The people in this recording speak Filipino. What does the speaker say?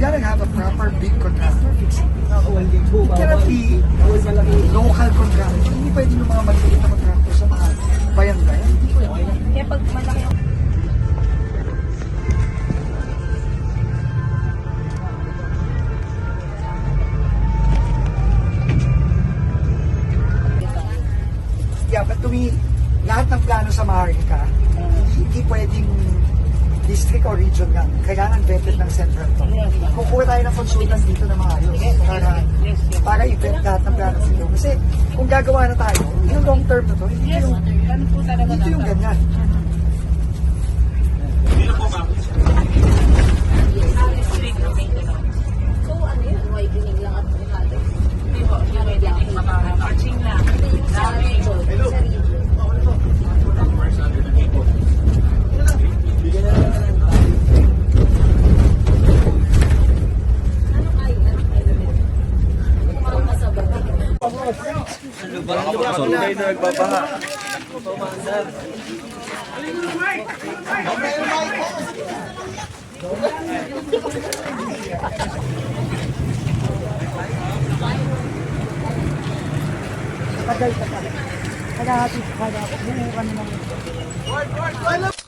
gotta have a proper big contractor fixing it. It cannot be local contractor. Hindi pwede yung mga maliit na contractor sa mga bayan-bayan. Hindi pwede. Kaya pag malaki yung Yeah, but to me, lahat ng plano sa Maharlika, hindi pwedeng district or region lang. Kailangan vetted ng central to. Kukuha tayo ng consultant dito na maayos para i-vet lahat ng plano dito. Kasi kung gagawa na tayo, yung long term na to, hindi yung ganyan. so ano yun, widening lang at bukado. Hindi po, widening matching lang. Sa region. Kayo na nagbabaha. Tagal. Kaya hati, buo kami ng